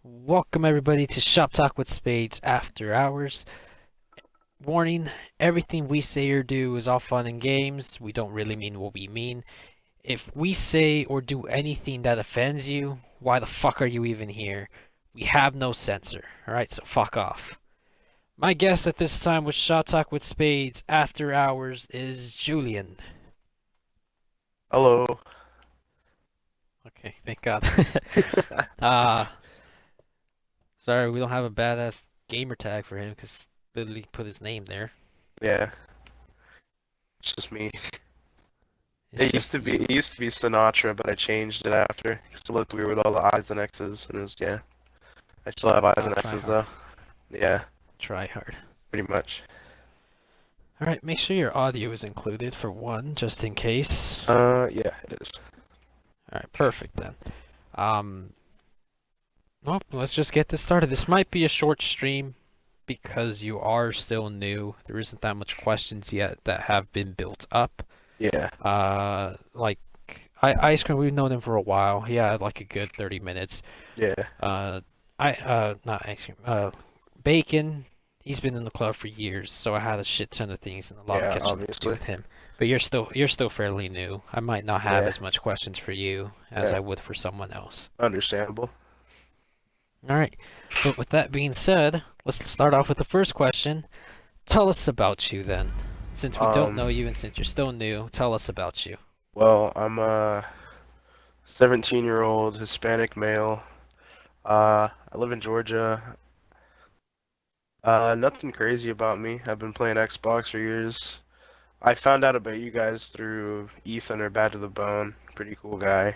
Welcome everybody to Shop Talk with Spades After Hours. Warning, everything we say or do is all fun and games. We don't really mean what we mean. If we say or do anything that offends you, why the fuck are you even here? We have no censor, alright? So fuck off. My guest at this time with Shop Talk with Spades After Hours is Julian. Hello. Okay, thank God. uh, Sorry we don't have a badass gamer tag for him because literally put his name there. Yeah, it's just me. It's It used just to be you. it used to be Sinatra, but I changed it after because it looked weird with all the I's and X's, and it was yeah. I still have I's Ah, and try X's hard. though. Yeah, Try hard. pretty much. Alright, make sure your audio is included for one, just in case. Yeah, it is. Alright, perfect then. Um, well, let's just get this started. This might be a short stream because you are still new. There isn't that much questions yet that have been built up. Yeah, Like, Ice Cream, we've known him for a while. He had like a good 30 minutes. yeah, Uh, not Ice Cream, Bacon, he's been in the club for years, so I had a shit ton of things and a lot of yeah. catching up to do Obviously. with him. But you're still fairly new. I might not have Yeah, as much questions for you as yeah. I would for someone else. Understandable. All right. But with that being said, let's start off with the first question. Tell us about you then. Since we don't know Um, you and since you're still new, tell us about you. well, I'm a 17-year-old Hispanic male. I live in Georgia. Nothing crazy about me. I've been playing Xbox for years. I found out about you guys through Ethan or Bad to the Bone. Pretty cool guy.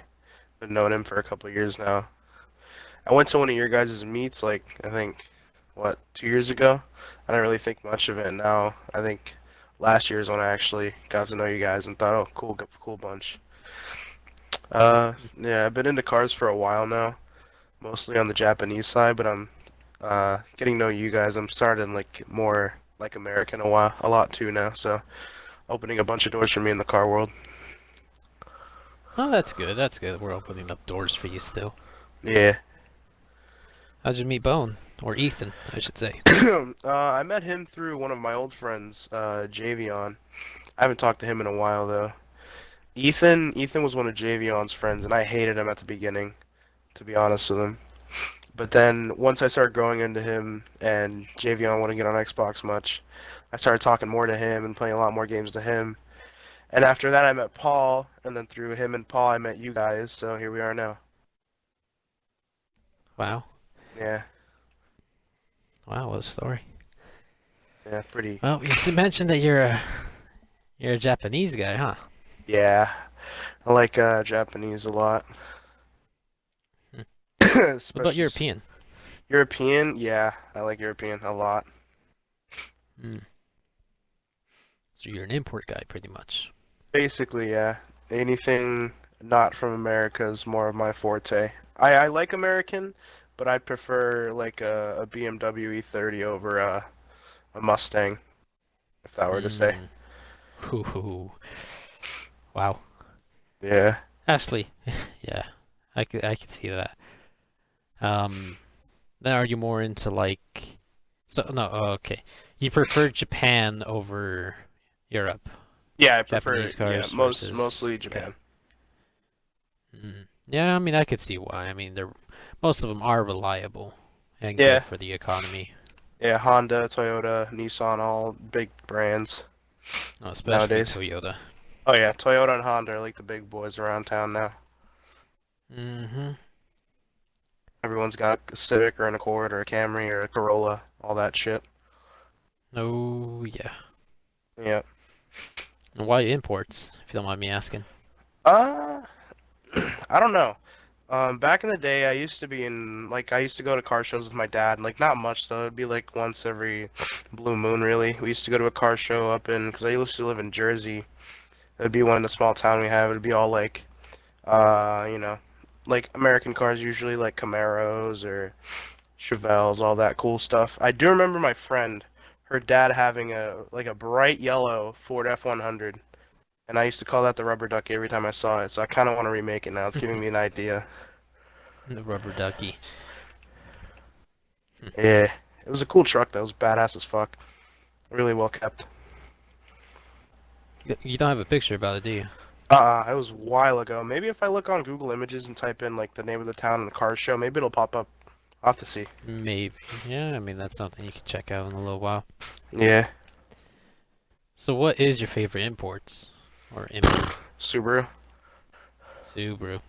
Been knowing him for a couple of years now. I went to one of your guys' meets, like, I think, what, 2 years ago? I didn't really think much of it. Now, I think last year's when I actually got to know you guys and thought, oh, cool, cool bunch. Yeah, I've been into cars for a while now, mostly on the Japanese side, but I'm getting to know you guys. I'm starting like more like American a lot too now, so opening a bunch of doors for me in the car world. Oh, that's good. That's good. We're opening up doors for you still. Yeah. How'd you meet Bone? Or Ethan, I should say. I met him through one of my old friends, Javion. I haven't talked to him in a while though. Ethan was one of Javion's friends, and I hated him at the beginning, to be honest with him. But then once I started growing into him, and Javion wouldn't get on Xbox much, I started talking more to him and playing a lot more games to him. And after that, I met Paul, and then through him and Paul, I met you guys. So here we are now. Wow. Yeah, Wow, what a story. yeah, pretty. Well, you mentioned that you're a Japanese guy, huh? Yeah, I like Japanese a lot. Hmm. What about Especially European? European. Yeah, I like European a lot. Hmm. So you're an import guy, pretty much. Basically, yeah. Anything not from America is more of my forte. I like American, but I prefer like a BMW E30 over a Mustang, if that were to say. Hmm. Hoo. Wow. Yeah. Actually, yeah, I could see that. Um, then are you more into like? So no, oh, okay. You prefer Japan over Europe? Yeah, I prefer Japanese yeah, cars versus mostly okay. Japan. Yeah, I mean I could see why. I mean they're most of them are reliable and good Yeah. for the economy, Yeah, Honda, Toyota, Nissan, all big brands especially nowadays. Toyota. Oh yeah, Toyota and Honda are like the big boys around town now. Mm-hmm. Everyone's got a Civic or an Accord or a Camry or a Corolla, all that shit. Oh yeah. Yeah. And why imports, if you don't mind me asking? Uh, I don't know. Back in the day, I used to be in like I used to go to car shows with my dad. Like not much though. It'd be like once every blue moon, really. We used to go to a car show up in because I used to live in Jersey. It'd be one in the small town we have. It'd be all like, you know, like American cars usually, like Camaros or Chevelles, all that cool stuff. I do remember my friend, her dad having a bright yellow Ford F100, and I used to call that the rubber ducky every time I saw it. So I kind of want to remake it now. It's giving me an idea. The rubber ducky. Yeah, it was a cool truck. That was badass as fuck. Really well kept. You don't have a picture about it, do you? It was a while ago. Maybe if I look on Google Images and type in like the name of the town and the car show, maybe it'll pop up. I'll have to see. Maybe. Yeah, I mean that's something you can check out in a little while. Yeah, So what is your favorite imports? Or import? Subaru. Subaru.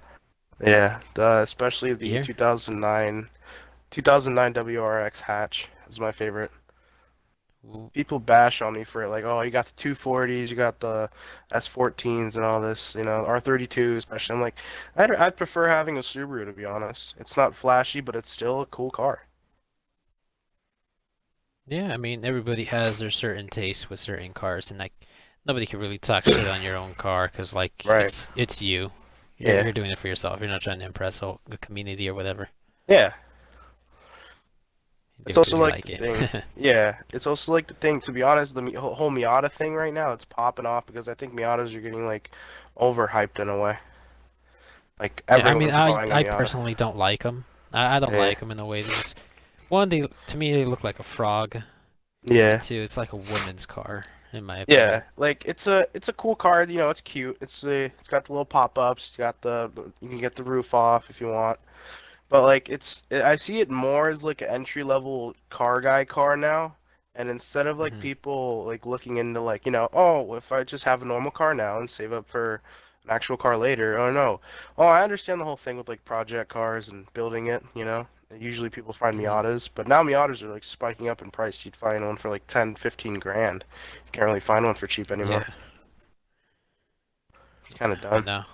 Yeah, especially the Year? 2009 WRX hatch is my favorite. Ooh. People bash on me for it, like, oh, you got the 240s, you got the S14s, and all this, R32 especially. I'm like, I'd prefer having a Subaru, to be honest. It's not flashy, but it's still a cool car. Yeah, I mean everybody has their certain taste with certain cars, and like nobody can really talk shit on your own car because like Right. it's you. You're Yeah. you're doing it for yourself. You're not trying to impress the community or whatever. Yeah. You do It's it because also you like like the thing. it. Yeah, it's also like the thing. To be honest, the whole Miata thing right now, it's popping off because I think Miatas are getting like overhyped in a way. Like Yeah, I mean everyone's I buying a I Miata. personally don't like them. I don't Yeah. like them in the way they just one they to me they look like a frog, and Yeah. two it's like a woman's car in my Yeah, opinion. like it's a cool car. It's cute. It's got the little pop-ups. It's got you can get the roof off if you want. But like I see it more as like an entry-level car guy car now. And instead of like Hmm. people like looking into like, oh, if I just have a normal car now and save up for an actual car later. Oh no. Oh, I understand the whole thing with like project cars and building it. Usually people find Hmm. Miatas, but now Miatas are like spiking up in price. You'd find one for like 10, 15 grand. You can't really find one for cheap Yeah, anymore. It's kind of I done. know.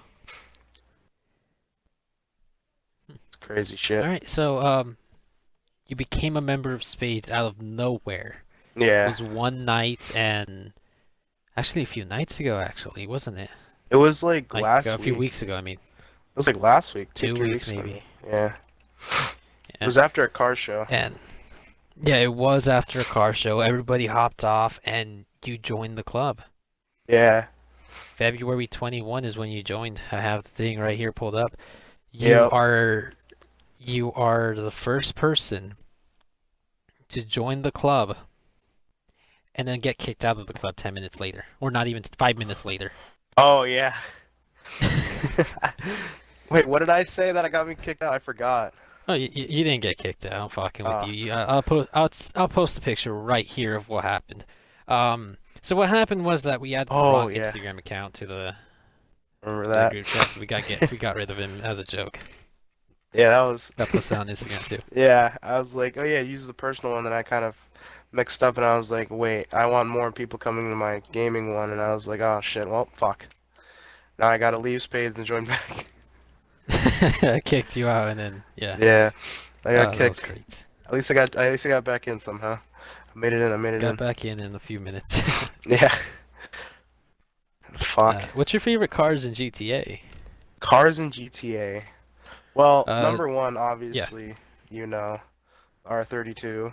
It's crazy All shit. right, so you became a member of Spades out of nowhere. It Yeah. was one night and actually a few nights ago, actually, wasn't it? It was like Like last a few week. weeks ago, I mean, It was like last week, two, 2 weeks 3 weeks ago. maybe. Yeah. It Yeah. was after a car show. And yeah, it was after a car show. Everybody hopped off and you joined the club. Yeah. February 21 is when you joined. I have the thing right here pulled up. You Yep. are you are the first person to join the club and then get kicked out of the club 10 minutes later, or not even 5 minutes later. Oh yeah. Wait, what did I say that I got me kicked out? I forgot. Oh, you didn't get kicked out. I'm fucking with Uh, you. I'll post a picture right here of what happened. So what happened was that we added the oh wrong yeah. Instagram account Remember to the that? group chat, so we got rid of him as a joke. Yeah, that was. Got posted on Instagram too. Yeah, I was like, oh yeah, use the personal one. Then I kind of mixed up, and I was like, wait, I want more people coming to my gaming one, and I was like, oh shit, well, fuck. Now I gotta leave Spades and join back. I kicked you out, and then yeah, Yeah, I got that was kicked. great. At least I got back in somehow. I made it in. I made it Got in. back in a few minutes. Yeah. Fuck. What's your favorite cars in GTA? Cars in GTA. Well, Uh, number one, yeah. obviously, R32,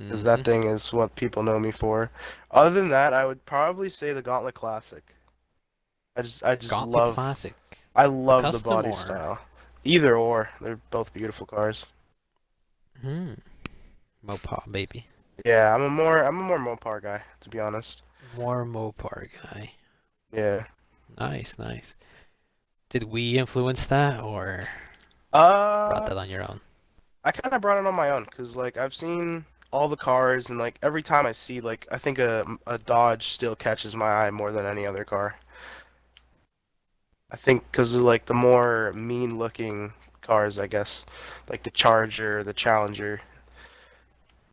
because that Hmm. thing is what people know me for. Other than that, I would probably say the Gauntlet Classic. I just Gauntlet love, Classic, I the love the custom body or style. Either or, they're both beautiful cars. hmm, Mopar baby. Yeah, I'm a more Mopar guy, to be honest. More Mopar guy. Yeah. Nice, nice. Did we influence that or brought Uh, that on your own? I kind of brought it on my own, cause like I've seen all the cars, and like every time I see like I think a Dodge still catches my eye more than any other car. I think because of like the more mean looking cars, I guess, like the Charger, the Challenger.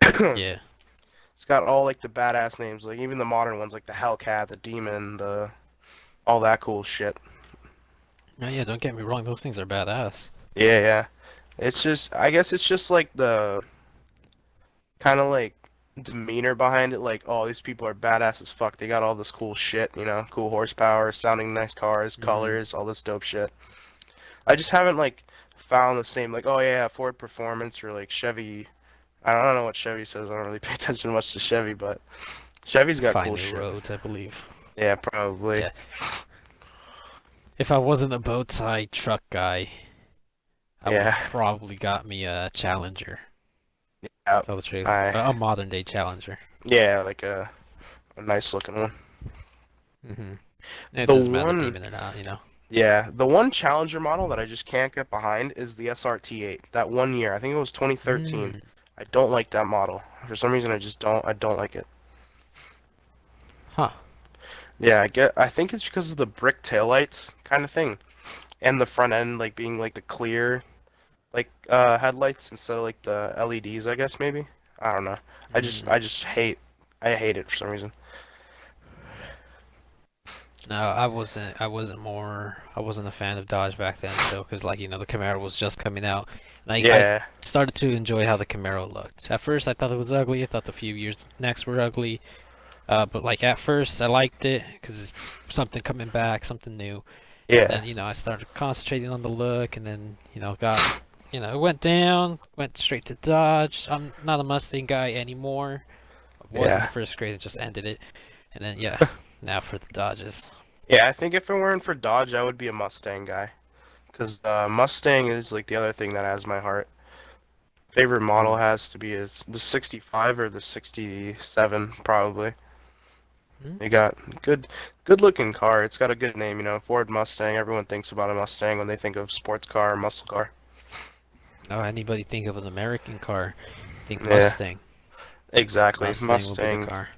It's Yeah. got all like the badass names, like even the modern ones, like the Hellcat, the Demon, the all that cool shit. Oh, yeah, don't get me wrong, those things are badass. Yeah, yeah. I guess it's just like the kind of like demeanor behind it. Like, oh, these people are badass as fuck. They got all this cool shit, cool horsepower, sounding nice cars, Hmm. colors, all this dope shit. I just haven't like found the same like, oh yeah, Ford Performance or like Chevy. I don't know what Chevy says. I don't really pay attention much to Chevy, but Chevy's got Find cool new shit. roads, I believe. Yeah, probably. Yeah. If I wasn't a bow tie truck guy, I would have Yeah. probably got me a Challenger. Yeah, Tell the truth. I A modern day Challenger. yeah, like a nice looking one. Hmm. It The doesn't matter one demon or not, you know. Yeah, the one Challenger model that I just can't get behind is the SRT8. That one year, I think it was 2013. Mm. I don't like that model. For some reason, I don't like it. Huh. Yeah, I think it's because of the brick taillights kind of thing, and the front end like being like the clear headlights instead of like the LEDs, I guess maybe. I don't know. Mm. I hate it for some reason. No, I wasn't a fan of Dodge back then still, because like, the Camaro was just coming out. And I Yeah, started to enjoy how the Camaro looked. At first I thought it was ugly. I thought the few years next were ugly. But like at first I liked it because it's something coming back, something new. And yeah, then, I started concentrating on the look, and then, it went down, went straight to Dodge. I'm not a Mustang guy anymore. I was in the yeah. first grade and just ended it. And then, yeah, now for the Dodges. Yeah, I think if it weren't for Dodge, I would be a Mustang guy. Because Mustang is like the other thing that has my heart. Favorite model Mm. has to be is the 65 or the 67, probably. Mm? They got good looking car. It's got a good name, Ford Mustang. Everyone thinks about a Mustang when they think of sports car or muscle car. Oh, anybody think of an American car? Think Yeah, Mustang. exactly. Mustang will be the Mustang. car.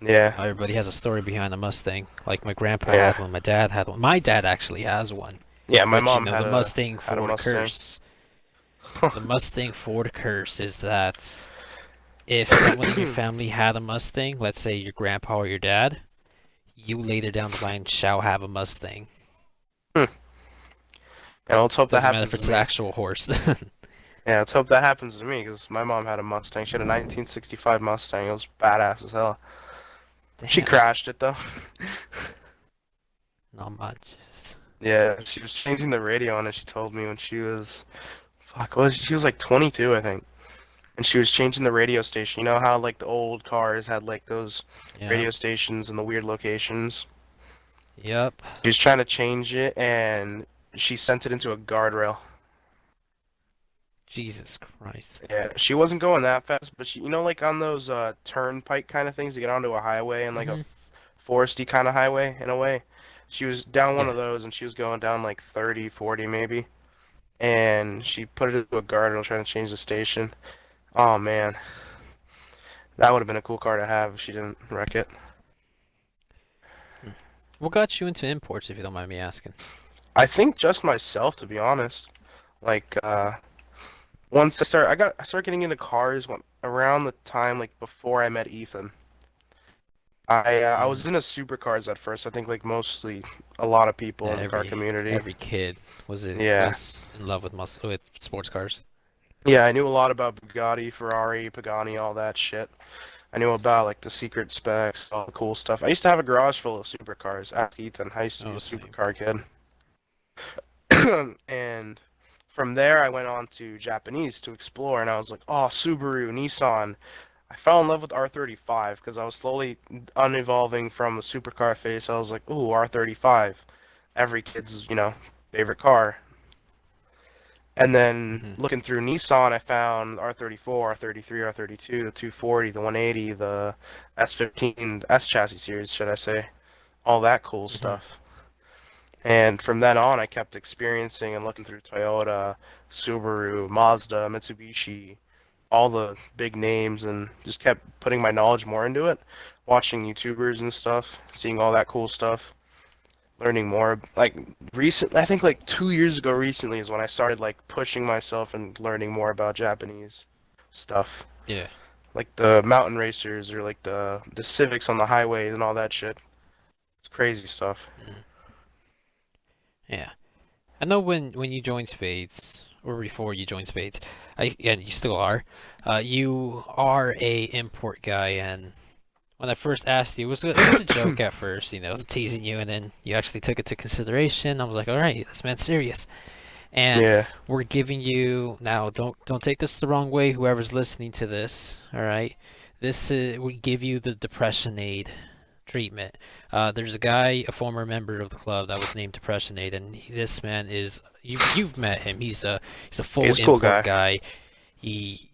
Yeah, Everybody has a story behind a Mustang. Like my grandpa yeah, had one, my dad had one. My dad actually has one, yeah. My which, mom the Mustang had a Ford Mustang. curse. The Mustang Ford curse is that if someone in your family had a Mustang, let's say your grandpa or your dad, you later down the line shall have a Mustang. Hmm. Yeah, let's hope that Doesn't matter if happens to it's an me. actual horse. Yeah, let's hope that happens to me because my mom had a Mustang. She had a 1965 Mustang. It was badass as hell. She Damn, crashed it though. not much. Yeah, she was changing the radio on it. She told me when she was, fuck, what was she was like 22, I think, and she was changing the radio station. You know how like the old cars had like those Yeah. radio stations in the weird locations. Yep. She was trying to change it, and she sent it into a guardrail. Jesus Christ. Yeah, she wasn't going that fast, but like on those turnpike kind of things to get onto a highway and like a Hmm. foresty kind of highway in a way. She was down one Yeah. of those, and she was going down like 30, 40 maybe. And she put it into a guardrail trying to change the station. Oh man, that would have been a cool car to have if she didn't wreck it. Hmm. What got you into imports, if you don't mind me asking? I think just myself, to be honest. Like once I started getting into cars around the time like before I met Ethan. I Hmm. was into supercars at first. I think like mostly a lot of people Yeah, in the car community. every kid Yeah. was in love with sports cars. Yeah, I knew a lot about Bugatti, Ferrari, Pagani, all that shit. I knew about like the secret specs, all the cool stuff. I used to have a garage full of supercars. Ask Ethan. I used to be Oh, a same. supercar kid. And from there, I went on to Japanese to explore, and I was like, oh, Subaru, Nissan. I fell in love with R35 because I was slowly unevolving from a supercar phase. I was like, ooh, R35. Every kid's, favorite car. And then Hmm. looking through Nissan, I found R34, R33, R32, the 240, the 180, the S15, S chassis series, should I say. All that cool Hmm. stuff. And from then on, I kept experiencing and looking through Toyota, Subaru, Mazda, Mitsubishi, all the big names, and just kept putting my knowledge more into it, watching YouTubers and stuff, seeing all that cool stuff, learning more. Like recently, I think like 2 years ago, recently is when I started like pushing myself and learning more about Japanese stuff, Yeah. like the mountain racers or like the Civics on the highway and all that shit. It's crazy stuff. Hmm. Yeah. I know when you joined Spades, or before you joined Spades, and you still are, you are a import guy, and when I first asked you, it was a joke at first, it was teasing you, and then you actually took it to consideration. I was like, all right, this man's serious, and Yeah. we're giving you now. Don't take this the wrong way, whoever's listening to this. All right, this we give you the depression aid treatment. There's a guy, a former member of the club, that was named Depression Aid, and this man is you've met him. He's a full He's a cool import guy. guy. He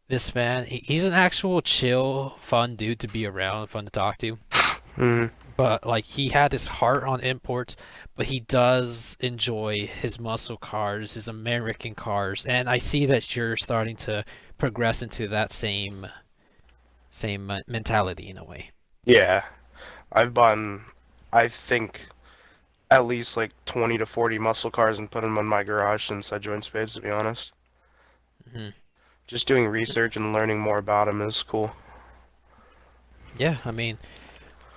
This man, he's an actual chill, fun dude to be around, fun to talk to. Mm, But like he had his heart on imports, but he does enjoy his muscle cars, his American cars, and I see that you're starting to progress into that same mentality in a way. yeah, I've bought, I think, at least like 20 to 40 muscle cars and put them in my garage since I joined Spades, to be honest. Hmm. Just doing research and learning more about them is cool. Yeah, I mean,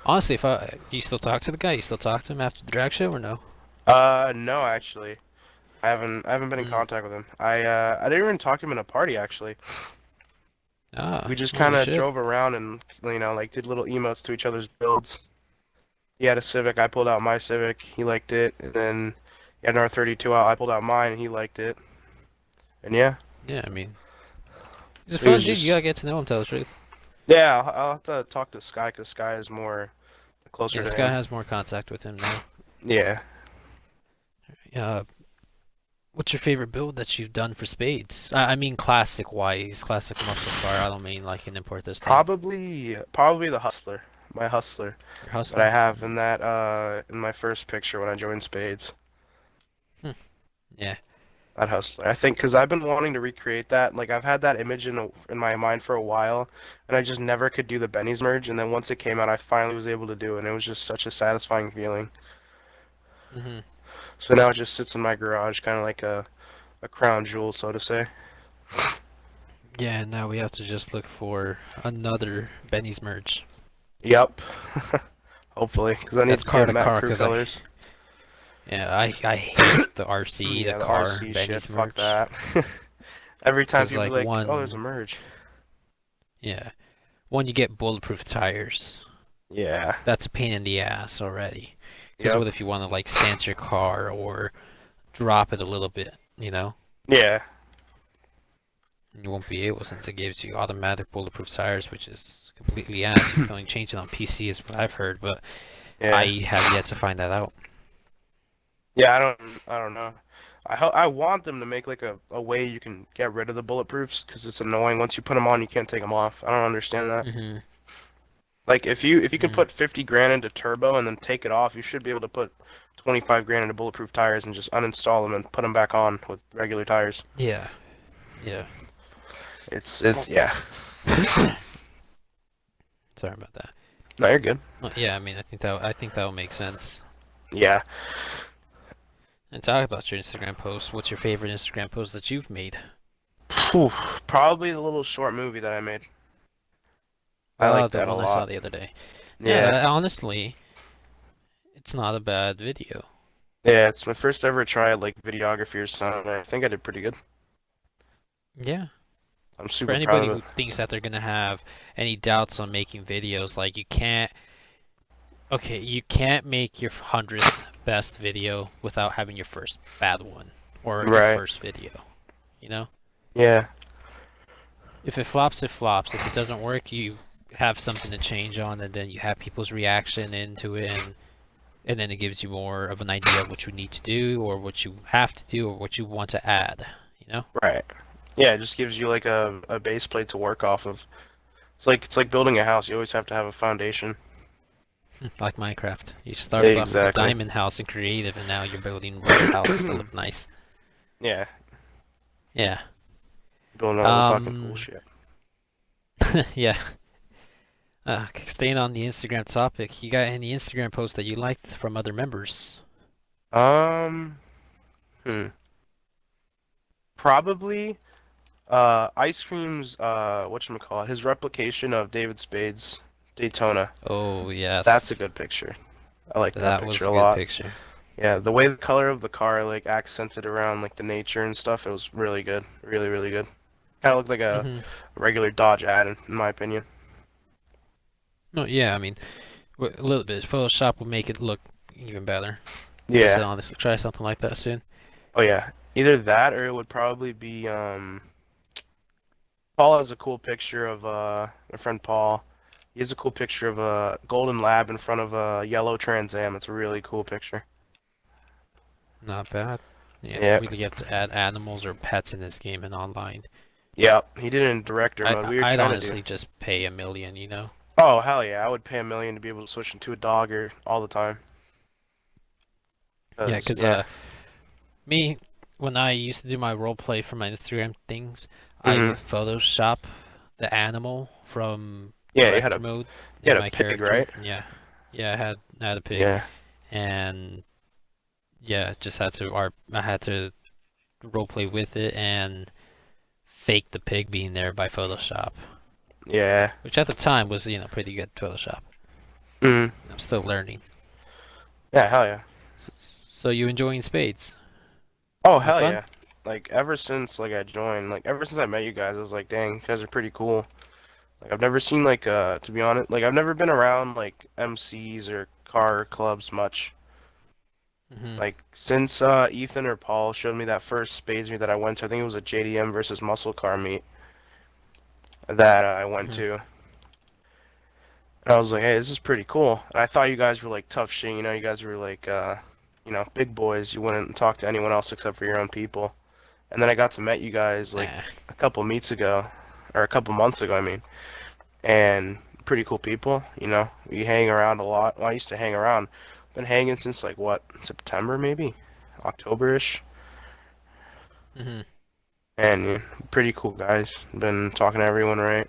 honestly, if I do you still talk to the guy? You still talk to him after the drag show or no? No, actually. I haven't been in Mm. contact with him. I didn't even talk to him in a party actually. We Ah, just well, kind you of should. drove around and like did little emotes to each other's builds. He had a Civic, I pulled out my Civic, he liked it, and then he had an R32 out, I pulled out mine, and he liked it. And yeah, Yeah, I mean, he's a he fun was dude. You just gotta get to know him. Tell the truth. yeah. I'll have to talk to Sky because Sky is more Yeah, closer to this guy him. has more contact with him now. Yeah. Uh, what's your favorite build that you've done for Spades? I mean, classic wise, classic muscle car. I don't mean like an import this time. Probably the Hustler, my Hustler Your that I hustler. have in that in my first picture when I joined Spades. Hmm. Yeah. That Hustler. I think because I've been wanting to recreate that. Like I've had that image in my mind for a while, and I just never could do the Benny's merge. And then once it came out, I finally was able to do it, and it was just such a satisfying feeling. Hmm. So now it just sits in my garage, kind of like a crown jewel, so to say. Yeah. Now we have to just look for another Benny's merge. Yep. Hopefully, because I need That's to car get to matte car, crew cause I colors. yeah I hate the RC, the Yeah, the car RC shit. Benny's Fuck merge. that. Every time Cause people be like like, "Oh, there's one, a merge." yeah, one you get bulletproof tires. Yeah. That's a pain in the ass already. Because Yep. what if you want to like stance your car or drop it a little bit, you know? Yeah. You won't be able since it gives you automatic bulletproof tires, which is completely ass. You can only change it on PC, is what I've heard, but I Yeah. have yet to find that out. Yeah. I don't know. I want them to make like a way you can get rid of the bulletproofs because it's annoying. Once you put them on, you can't take them off. I don't understand that. Hmm. Like if you can Mm. put 50 grand into turbo and then take it off, you should be able to put 25 grand into bulletproof tires and just uninstall them and put them back on with regular tires. Yeah, yeah. It's yeah. Sorry about that. No, you're good. Well, yeah, I mean, I think that will make sense. Yeah. And talk about your Instagram post. What's your favorite Instagram post that you've made? Phew, probably the little short movie that I made. I like The that a one I saw lot. the other day. Yeah, Yeah. honestly, it's not a bad video. Yeah, it's my first ever try at like videography or something. I think I did pretty good. Yeah. I'm For super proud anybody of who it. thinks that they're gonna have any doubts on making videos, like you can't, okay, you can't make your 100th best video without having your first bad one or your Right. first video, you know? Yeah. If it flops, it flops. If it doesn't work, you have something to change on, and then you have people's reaction into it, and then it gives you more of an idea of what you need to do, or what you have to do, or what you want to add, you know? Right. Yeah, it just gives you like a base plate to work off of. It's like building a house. You always have to have a foundation. Like Minecraft. You Yeah, started off with a exactly. diamond house in creative, and now you're building regular houses that look nice. Yeah, Yeah. building all the fucking cool Um. shit. Yeah. Staying on the Instagram topic, you got any Instagram posts that you liked from other members? Um, hmm. Probably Ice Cream's whatchamacallit, his replication of David Spades Daytona. Oh That's a yes, good picture. I like that that was picture a a good lot. picture. Yeah, the way the color of the car like accented around like the nature and stuff, it was really good. Really, really good. Kind of looked like a Hmm. regular Dodge ad in my opinion. No, yeah, I mean, a little bit. Photoshop will make it look even better. I should Yeah. honestly try something like that soon. Oh yeah. Either that or it would probably be Paul has a cool picture of my friend Paul. He has a cool picture of a golden lab in front of a yellow Trans Am. It's a really cool picture. Not bad. Yeah, Yeah. we have to add animals or pets in this game and online. Yeah, he did it in director mode. We were I'd trying to do. honestly just pay 1 million, you know? Oh hell yeah, I would pay 1 million to be able to switch into a dogger all the time. Yeah, Cause 'cause yeah. me, when I used to do my role play for my Instagram things, I Mhm. would Photoshop the animal from Yeah, director mode you in had a my pig, character. right? Yeah, yeah, I had a pig, Yeah. and yeah, just had to I had to roleplay with it and fake the pig being there by Photoshop, Yeah. which at the time was pretty good Photoshop. Mhm. I'm still learning. Yeah, hell yeah. So, so you enjoying Spades? Oh Having hell fun? yeah. Like ever since like I joined, like ever since I met you guys, I was like, dang, you guys are pretty cool. Like I've never seen like to be honest, like I've never been around like MCs or car clubs much. Hmm. Like since Ethan or Paul showed me that first Spades meet that I went to, I think it was a JDM versus muscle car meet that I went Hmm. to. And I was like, hey, this is pretty cool. And I thought you guys were like tough shit, you know, you guys were like big boys. You wouldn't talk to anyone else except for your own people. And then I got to meet you guys like Nah. a couple meets ago, or a couple months ago, I mean. And pretty cool people, you know. We hang around a lot. Well, I used to hang around. Been hanging since like what, September maybe? October-ish. Hmm. And yeah, pretty cool guys. Been talking to everyone, right?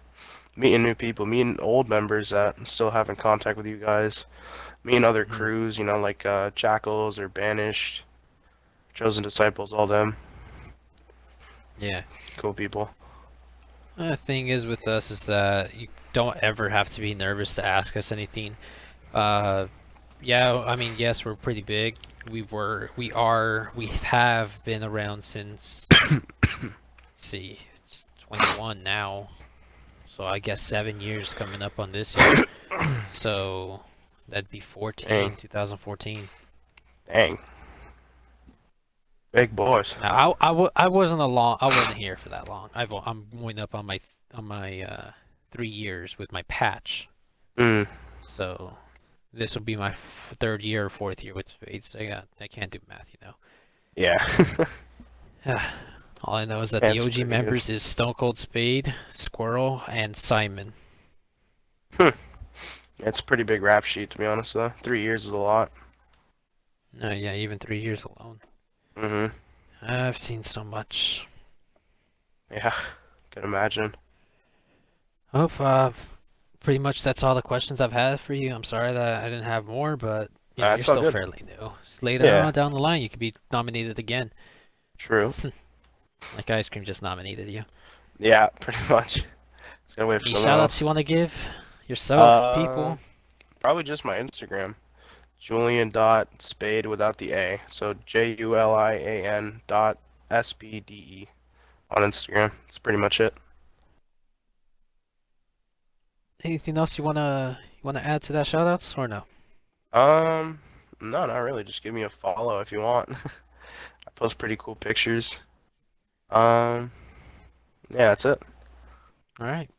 Meeting new people, meeting old members that still have in contact with you guys. Meeting other Hmm. crews, you know, like Jackals or Banished, Chosen Disciples, all them. Yeah. Cool people. The thing is with us is that you don't ever have to be nervous to ask us anything. Uh, yeah, I mean, yes, we're pretty big. We have been around since, let's see, it's 21 now. So I guess 7 years coming up on this year. So that'd be Dang, 2014. dang. Big boys. Now I wasn't here for that long. I'm going up on my 3 years with my patch. Mm, So this will be my third year or fourth year with Spades. I can't do math, you yeah. know. All I know is that the That's OG pretty good. members is Stone Cold Spade, Squirrel, and Simon. Hmm. It's a pretty big rap sheet, to be honest, though. 3 years is a lot. No, yeah, even 3 years alone. Mm-hmm. I've seen so much. Yeah, can imagine. Oh, pretty much that's all the questions I've had for you. I'm sorry that I didn't have more, but you're It's all still good. fairly new. So later Yeah, on down the line, you could be nominated again. true. Like Ice Cream just nominated you. Yeah, pretty much. Just gotta wait for Any someone shout outs else. you want to give yourself, Uh, people? Probably just my Instagram. Julian.spade without the A. So Julian dot SPDE on Instagram. That's pretty much it. Anything else you wanna add to that shout outs or no? Um, no, not really. Just give me a follow if you want. I post pretty cool pictures. Um, yeah, that's it. All right.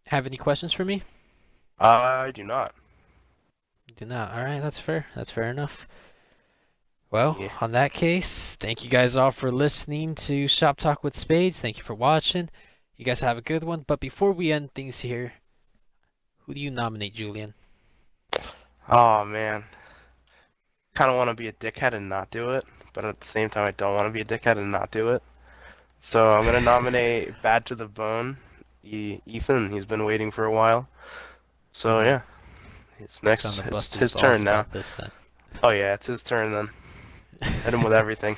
Have any questions for me? I do not. Do not. All right, that's fair. That's fair enough. Well, Yeah. on that case, thank you guys all for listening to Shop Talk with Spades. Thank you for watching. You guys have a good one. But before we end things here, who do you nominate, Julian? Oh man. Kind of want to be a dickhead and not do it, but at the same time, I don't want to be a dickhead and not do it. So I'm gonna nominate Bad to the Bone, Ethan. He's been waiting for a while. So Hmm. yeah, it's Time next. to It's bust his his balls turn now. about this then. Oh yeah, it's his turn then. Hit him with everything.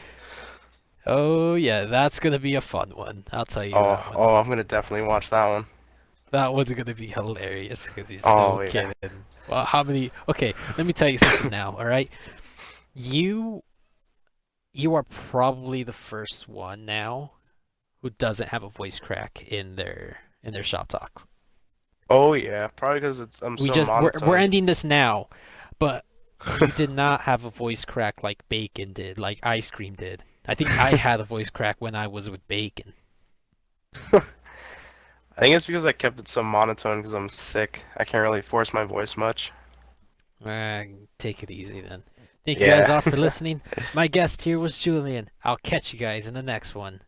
Oh yeah, that's gonna be a fun one. I'll tell you Oh, that one. oh, I'm gonna definitely watch that one. That one's gonna be hilarious because he's still Oh a yeah. kid. And, well, how many? Okay, let me tell you something now. All right, you you are probably the first one now who doesn't have a voice crack in their shop talk. Oh yeah, probably because I'm so We're monotone. ending this now, but you did not have a voice crack like Bacon did, like Ice Cream did. I think I had a voice crack when I was with Bacon. I think it's because I kept it so monotone because I'm sick. I can't really force my voice much. Uh, Take it easy then. Thank you guys Yeah. all for listening. My guest here was Julian. I'll catch you guys in the next one.